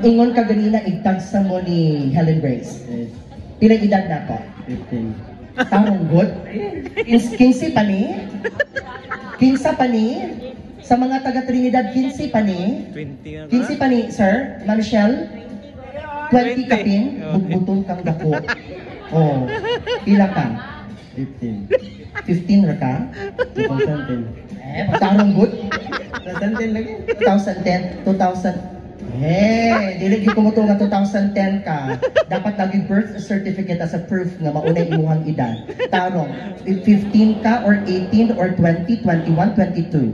Ingon ka ganina, igtagsa mo ni Helen Grace. Yes. Pilang edad na ko? 15. Tarong good? 15 pa ni? 15 pa ni? Sa mga taga Trinidad, 15 pa ni? 20 15 pa ni, sir? Marshall? 20 ka pin? Bugbutong kang dako. Oh. Pila ka? 15. 15 ra ka? 2010. Tarong good? 2010 lagi. 2010, 2000. Dili gyud kumuto nga 2010 ka. Dapat lagi birth certificate as a proof nga maunay imuhang edad. Tarong, 15 ka or 18 or 20, 21, 22.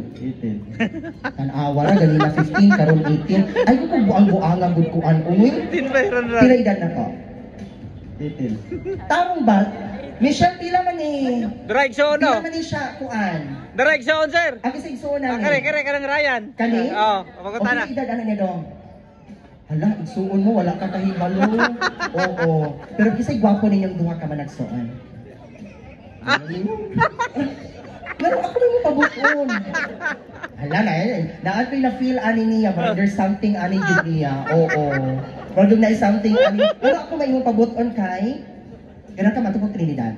18. Tanawa ra ganina 15 karon 18. Ay ko buang-buangan gud ko uy. 18 pa ron ra. Pila edad na ko? 18. Tarong ba? Michelle pila man ni? Direksyon Pila no. man ni siya kuan? Direksyon sir. Agi sa igsuonan ni. Kare kanang Ryan. Kani? Oo, pagunta na. Okay, edad ano niya dong? Hala, igsuon mo, wala ka kahibalo. Oo. Pero kisay gwapo ninyong duha ka man nagsuon. Pero ako na yung pabuton. Hala na naan ko na feel ani niya, but there's something ani gid niya. Oo. Pero na something ani. Pero ako may yung pabuton kay ganun ka matukog Trinidad.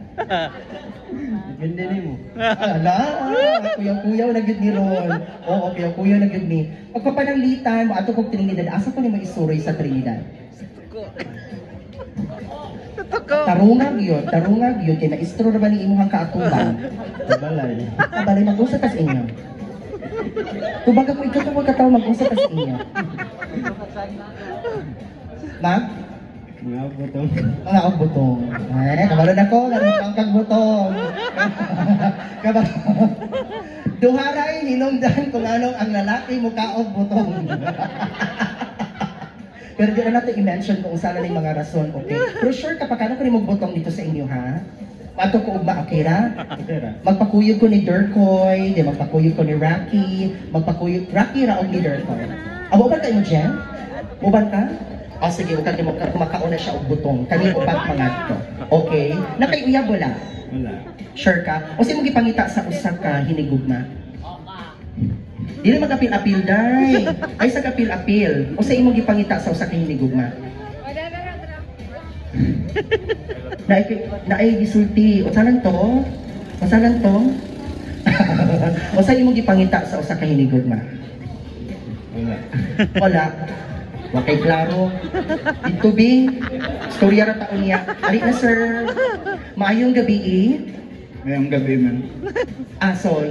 Depende na mo. Ala, kuyaw-kuyaw na gid ni Ron. Oo, kuyaw-kuyaw na gid ni. Pagpapananglitan mo ato kog Trinidad, asa ko ni mag-isuroy sa Trinidad? Tarungag yun kay na-istro ra ba ni imong kaatuban? Balay. Balay mag-usap ka sa inyo. Tubag ako ikaw kung magkataw mag-usap ka sa inyo. Ma'am? Mga butong. Mga og butong. Ay, kabalon ako, narin kang butong. Kabalon. Duharay hinungdan kung anong ang lalaki mo kaog butong. Pero di na natin i-mention kung saan na yung mga rason, okay? Pero sure kapag ano ko rin magbutong dito sa inyo, ha? Ato ko ugma, okay ra? Okay ra. Magpakuyog ko ni Durkoy, di magpakuyog ko ni Rocky, Rocky raog ni Durkoy. Amo ba kayo, Jen? Uban ka? O sige, huwag mo kumakaon na siya og butong. Kani upat mga to. Okay? Nakaiuyab wala? Wala. Sure ka? O sige mong ipangita sa usak ka hinigugma? Dili mag-apil-apil, day. Ay sa kapil-apil. O sa imong gipangita sa usak ka hinigugma? Naay gisulti. O salan to? O salan to? O sa imong gipangita sa usak ka hinigugma? Wala. Wala. Wakay klaro. Dito bi. Storya ra taon niya. Ali na sir. Maayong gabi Ngayong gabi man. So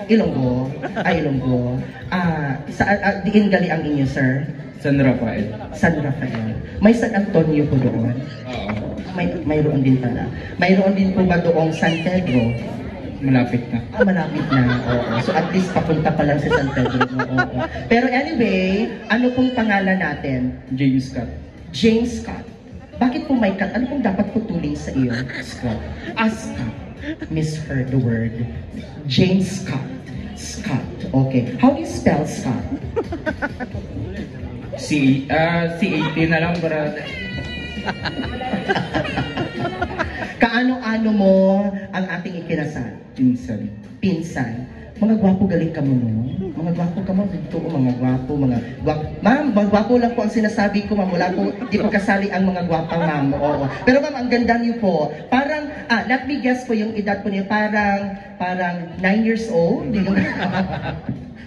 Ilonggo. Ilonggo. Diin gali ang inyo sir? San Rafael. San Rafael. May San Antonio po doon? Oo. Mayroon din pala. Mayroon din po ba doong San Pedro? Malapit na. Malapit na. Oo. So at least papunta pa lang sa San Pedro. Oo. Pero anyway, ano pong pangalan natin? James Scott. James Scott. Bakit po may cut? Ano pong dapat putulin sa iyo? Scott. Scott. Misheard the word. James Scott. Scott. Okay. How do you spell Scott? C-A-T na lang para... Kaano-ano mo ang ating ikinasal? Pinsan. Pinsan. Mga gwapo galing ka mo, no? Mga gwapo ka mo, dito mga gwapo. Ma'am, mga gwapo lang po ang sinasabi ko, ma'am. Wala po, di po kasali ang mga gwapang ma'am. Oo. Pero ma'am, ang ganda niyo po. Parang, let me guess po yung edad po niyo. Parang 9 years old.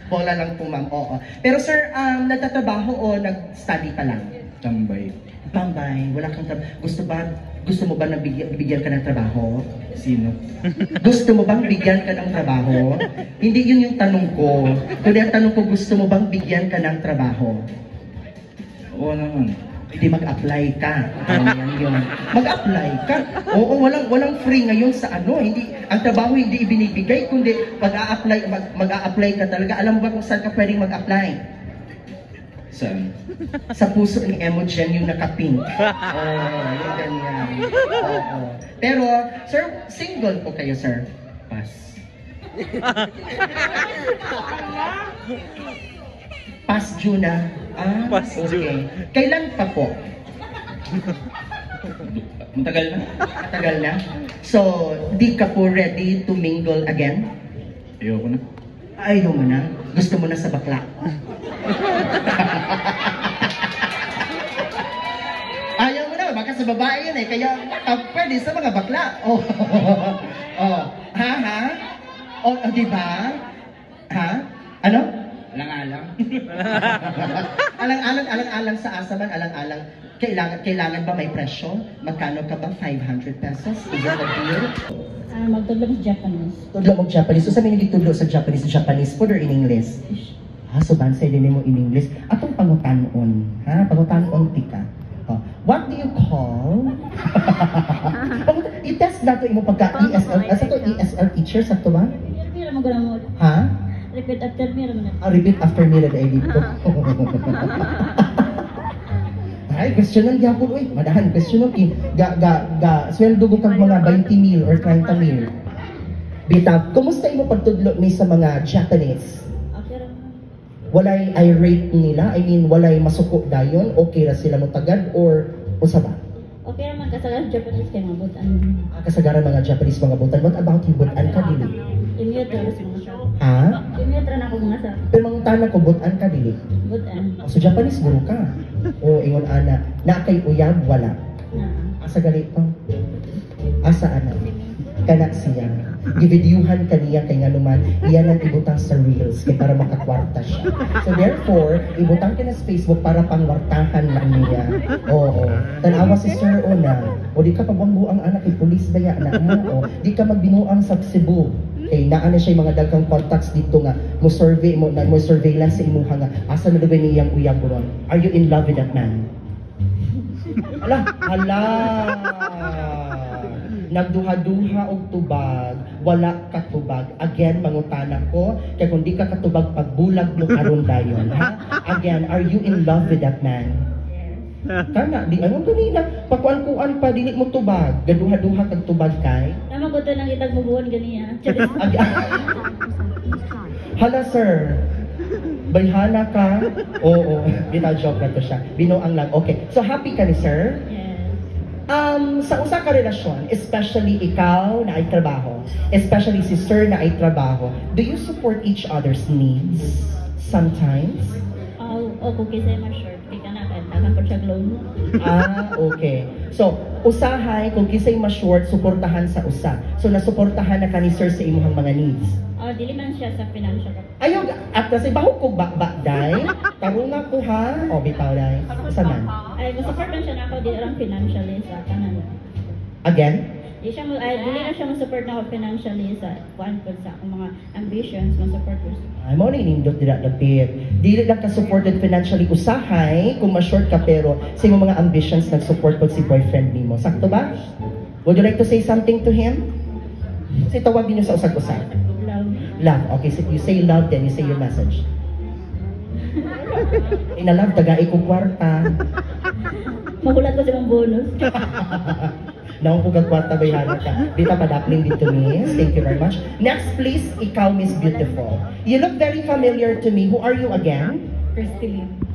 Bola lang po, ma'am. Oo. Pero sir, nagtatrabaho o nag-study pa lang? Tambay. Tambay, wala kang gusto mo ba na bigyan ka ng trabaho? Sino? Gusto mo bang bigyan ka ng trabaho? Hindi yun yung tanong ko. Kundi ang tanong ko, gusto mo bang bigyan ka ng trabaho? Oo naman. Hindi mag-apply ka. Yan yun. Mag-apply ka. Oo, walang free ngayon sa ano. Hindi, ang trabaho hindi ibinibigay, kundi mag-a-apply ka talaga. Alam mo ba kung saan ka pwedeng mag-apply? Saan? Sa puso ni Emogen yung nakapink. Yung ganyan. Oo. Pero, sir, single po kayo, sir? Pass. Past June na. Past okay. June. Kailan pa po? Matagal na. Matagal na? So, di ka po ready to mingle again? Ayoko na. Ayaw mo na? Gusto mo na sa bakla? babae yun eh, kaya pwede sa mga bakla. Oh. Oh. Ha? Oh, di ba? Ha? Ano? Alang-alang. Alang-alang sa asa man, alang-alang. Kailangan ba may presyo? Magkano ka ba? 500 pesos? Is that a deal? Magtudlo sa Japanese. Tudlo mo Japanese. So sa mga tudlo sa Japanese food or in English? So bansay din mo in English. Atong pangutanon, ha? Pangutanon tika. Oh. What do you call? I-test nato imo pagka ESL. Asa to ESL teacher sa to ba? Mira mo gana mo. Ha? Repeat after me ra man. Repeat after me red ID ko. Ay, questionan gyapon oy. Madahan questionan sweldo ko kag mga 20,000 or 30,000. Bita, kumusta imo pagtudlo ni sa mga Japanese? Okay ra man. Walay irate nila? I mean, walay masuko dayon? Okay ra sila mo tagad or usa ba? Okay ra man kasagaran Japanese kay mabutan. Kasagaran mga Japanese mga butan. What about yung butan ka dili? Imute ra sa mga sa. Ha? Imute ra na ako mga sa. Pero mga tanan ko butan ka dili. Butan. So Japanese guru ka. O ingon ana, na kay uyab wala. Na. Asa ganito? Asa ana? Kana siya. Givideohan kaniya kay nga naman iyan ang ibutang sa reels kay para makakwarta siya. So therefore, ibutang ka na sa Facebook para pangwartahan lang niya. Oo. Tanawa si Sir Ona. O di ka pabanggo ang anak kay pulis baya na mo. O di ka magbinuang sa Cebu. Kay naa na siya yung mga daghang contacts dito nga mo survey mo surveillance sa imuha nga asa na daw niyang uyab ron. Are you in love with that man? Hala. Nagduha-duha og tubag, wala ka tubag. Again, mangutana ko, kaya kung di ka katubag pagbulag mo karon dayon, ha? Again, are you in love with that man? Kana, di ano ganina, pakuan-kuan pa, dili mo tubag, gaduha-duha kag tubag kay. Tama ko to nang itag mubuon ganiya. Hala sir, bayhana ka? Oo, bitaw joke na to siya. Binuang lang. Okay, so happy ka ni sir? Yes. Sa usa ka relasyon, especially ikaw na ay trabaho, especially si sir na ay trabaho, do you support each other's needs sometimes? Kung kisay man short, kay kana kay tagan po siya loan. Okay. So, usahay, kung kisay ma-short, suportahan sa usa. So, nasuportahan na ka ni sir sa imuhang mga needs. Dili man siya sa financial. Ayaw, at kasi baho ko day? Tarong ako ha? O, bitaw day. Sa man? Ay, mo-support man siya na ako, di lang financially sa kanan. Again? Dili na siya mo-support na ako financially sa kuan ko sa akong mga ambitions, mo-support ko. Ay, mo ni nindot dira dapit. Dili lang ka supported financially usahay kung ma-short ka pero sa imong mga ambitions nag-support po si boyfriend nimo. Sakto ba? Would you like to say something to him? Kasi tawag niyo sa usag-usag. Love. Love. Okay, so you say love, then you say your message. Inalove, tagai ko kwarta. Magulat ko sa mga bonus. Naong po kagkwarta bayhana ka. Dita padapling dito, miss. Thank you very much. Next, please, ikaw, Miss Beautiful. You look very familiar to me. Who are you again? Christy Lim.